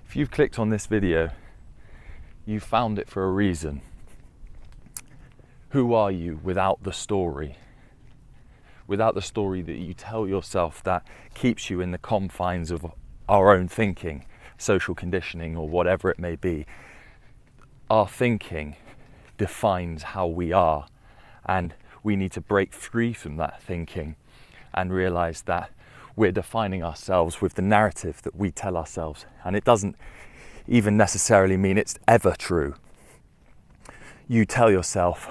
If you've clicked on this video, you found it for a reason. Who are you without the story? Without the story that you tell yourself that keeps you in the confines of our own thinking, social conditioning, or whatever it may be. Our thinking defines how we are, and we need to break free from that thinking and realize that we're defining ourselves with the narrative that we tell ourselves. And it doesn't even necessarily mean it's ever true. You tell yourself,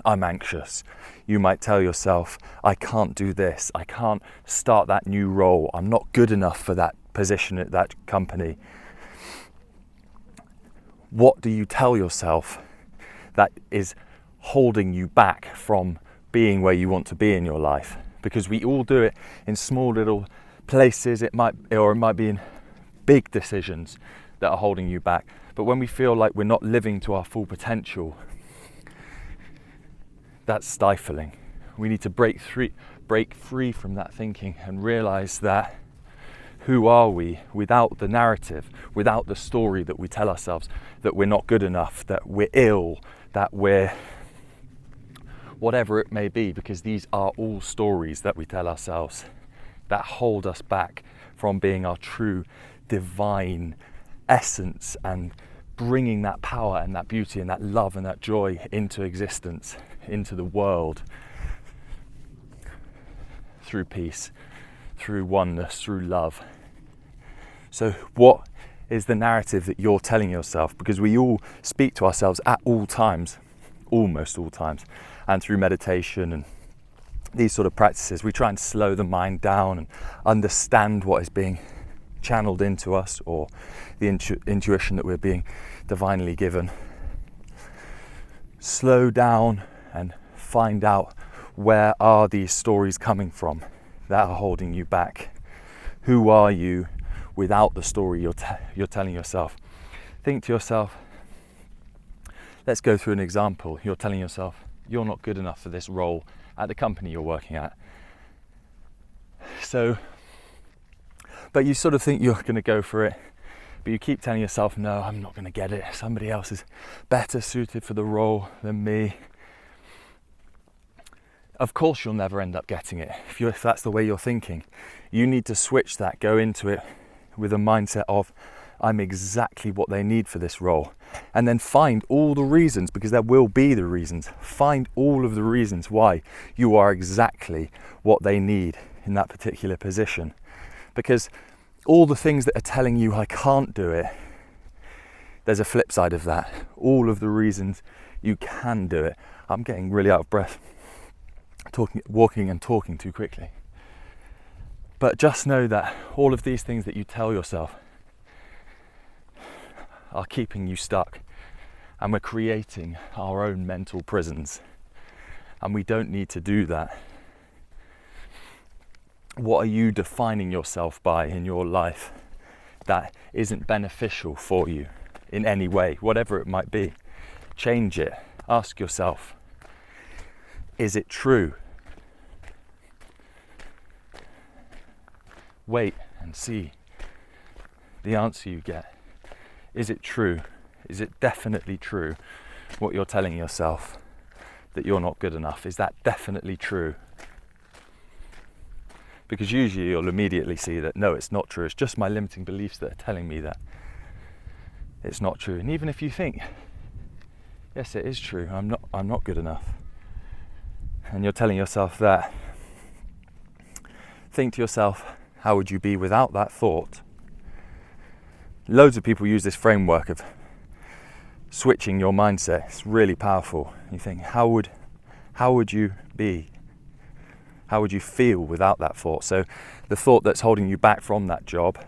I'm anxious. You might tell yourself, I can't do this. I can't start that new role. I'm not good enough for that position at that company. What do you tell yourself that is holding you back from being where you want to be in your life? Because we all do it in small little places. It might be in big decisions that are holding you back. But when we feel like we're not living to our full potential, that's stifling. We need to break free from that thinking and realize that who are we without the narrative, without the story that we tell ourselves, that we're not good enough, that we're ill, that we're whatever it may be, because these are all stories that we tell ourselves that hold us back from being our true divine essence and bringing that power and that beauty and that love and that joy into existence, into the world, through peace, through oneness, through love. So what is the narrative that you're telling yourself? Because we all speak to ourselves at all times, almost all times, and through meditation and these sort of practices, we try and slow the mind down and understand what is being channeled into us, or the intuition that we're being divinely given. Slow down and find out, where are these stories coming from that are holding you back? Who are you without the story you're telling yourself? Think to yourself, let's go through an example. You're telling yourself you're not good enough for this role at the company you're working at. But you sort of think you're going to go for it, but you keep telling yourself, no, I'm not going to get it. Somebody else is better suited for the role than me. Of course you'll never end up getting it if that's the way you're thinking. You need to switch that, go into it with a mindset of, I'm exactly what they need for this role. And then find all the reasons, because there will be the reasons. Find all of the reasons why you are exactly what they need in that particular position. Because all the things that are telling you I can't do it, there's a flip side of that. All of the reasons you can do it. I'm getting really out of breath, walking and talking too quickly. But just know that all of these things that you tell yourself are keeping you stuck, and we're creating our own mental prisons, and we don't need to do that. What are you defining yourself by in your life that isn't beneficial for you in any way, whatever it might be? Change it. Ask yourself, is it true? Wait and see the answer you get. Is it true? Is it definitely true what you're telling yourself, that you're not good enough? Is that definitely true? Because usually you'll immediately see that, no, it's not true. It's just my limiting beliefs that are telling me that it's not true. And even if you think, yes, it is true, I'm not good enough, and you're telling yourself that, think to yourself, how would you be without that thought? Loads of people use this framework of switching your mindset. It's really powerful. You think, how would you be? How would you feel without that thought? So the thought that's holding you back from that job,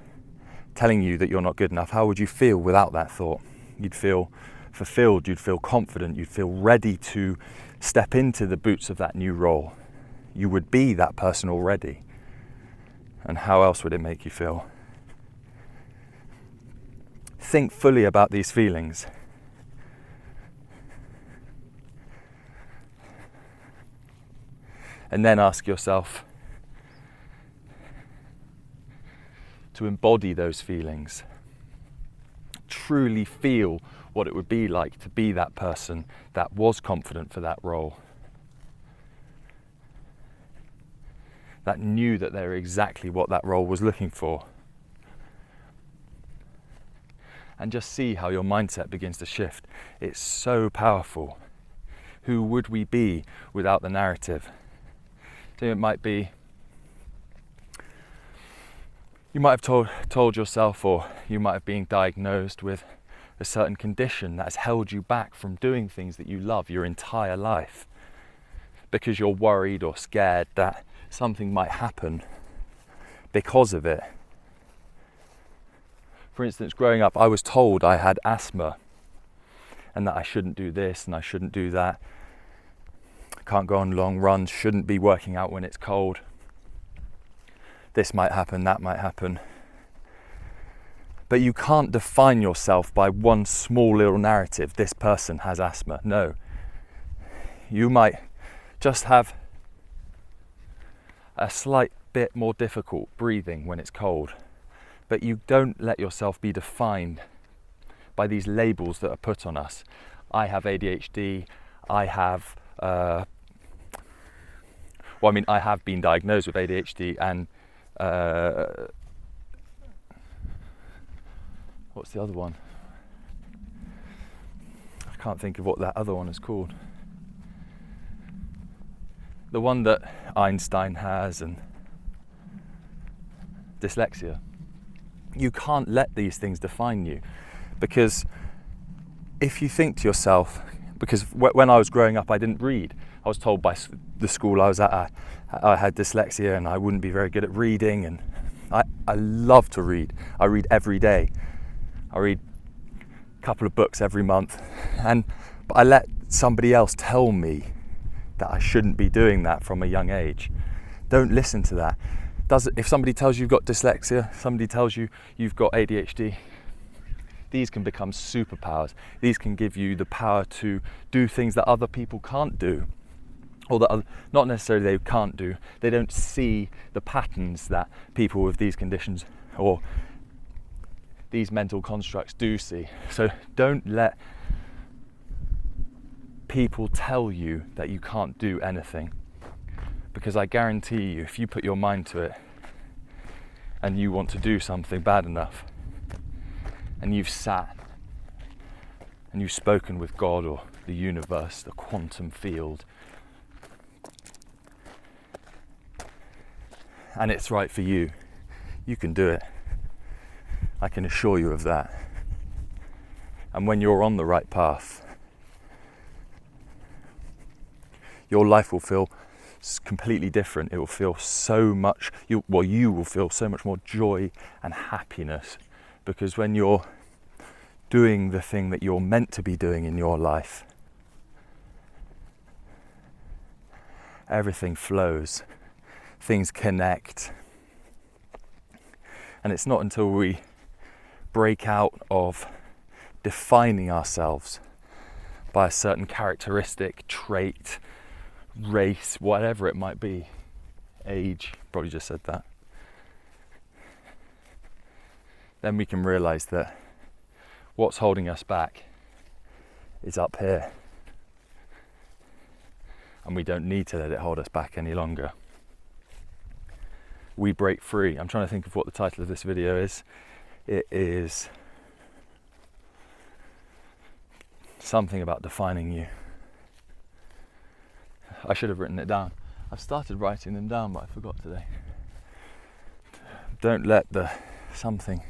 telling you that you're not good enough, how would you feel without that thought? You'd feel fulfilled, you'd feel confident, you'd feel ready to step into the boots of that new role. You would be that person already. And how else would it make you feel? Think fully about these feelings. And then ask yourself to embody those feelings. truly feel what it would be like to be that person that was confident for that role, that knew that they were exactly what that role was looking for. And just see how your mindset begins to shift. It's so powerful. Who would we be without the narrative? So it might be, you might have told yourself, or you might have been diagnosed with a certain condition that has held you back from doing things that you love your entire life, because you're worried or scared that something might happen because of it. For instance, growing up, I was told I had asthma and that I shouldn't do this and I shouldn't do that. I can't go on long runs, shouldn't be working out when it's cold. This might happen, that might happen. But you can't define yourself by one small little narrative. This person has asthma. No. You might just have a slight bit more difficult breathing when it's cold. But you don't let yourself be defined by these labels that are put on us. I have ADHD, I have been diagnosed with ADHD and what's the other one? I can't think of what that other one is called. The one that Einstein has, and dyslexia. You can't let these things define you, because if you think to yourself, because when I was growing up I didn't read. I was told by the school I was at I had dyslexia and I wouldn't be very good at reading, and I love to read. I read every day. I read a couple of books every month, but I let somebody else tell me that I shouldn't be doing that from a young age. Don't listen to that. If somebody tells you you've got dyslexia, somebody tells you you've got ADHD, these can become superpowers. These can give you the power to do things that other people can't do, or that not necessarily they can't do. They don't see the patterns that people with these conditions or these mental constructs do see. So don't let people tell you that you can't do anything. Because I guarantee you, if you put your mind to it and you want to do something bad enough, and you've sat and you've spoken with God or the universe, the quantum field, and it's right for you, you can do it. I can assure you of that. And when you're on the right path, your life will feel completely different. It will feel so much, you will feel so much more joy and happiness, because when you're doing the thing that you're meant to be doing in your life, everything flows, things connect. And it's not until we break out of defining ourselves by a certain characteristic, trait, race, whatever it might be, age, probably just said that, then we can realize that what's holding us back is up here, and we don't need to let it hold us back any longer. We break free. I'm trying to think of what the title of this video is. It is something about defining you. I should have written it down. I've started writing them down, but I forgot today. Don't let the something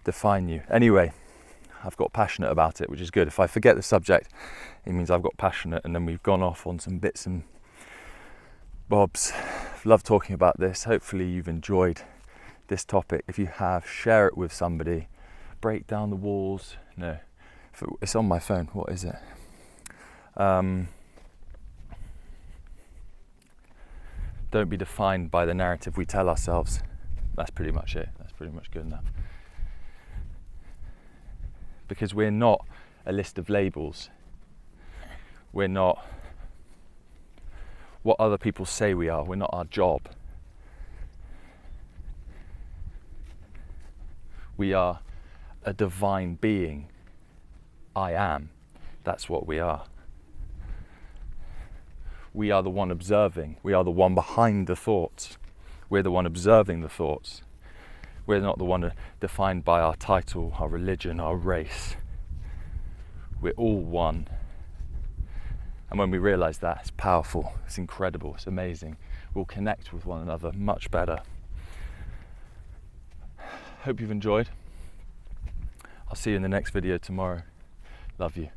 define you. Anyway, I've got passionate about it, which is good. If I forget the subject, it means I've got passionate, and then we've gone off on some bits and bobs. Love talking about this. Hopefully you've enjoyed this topic. If you have, share it with somebody. Break down the walls. No, it's on my phone. What is it? Don't be defined by the narrative we tell ourselves. That's pretty much it. That's pretty much good enough. Because we're not a list of labels. We're not what other people say we are. We're not our job. We are a divine being. I am. That's what we are. We are the one observing. We are the one behind the thoughts. We're the one observing the thoughts. We're not the one defined by our title, our religion, our race. We're all one. And when we realise that, it's powerful, it's incredible, it's amazing. We'll connect with one another much better. Hope you've enjoyed. I'll see you in the next video tomorrow. Love you.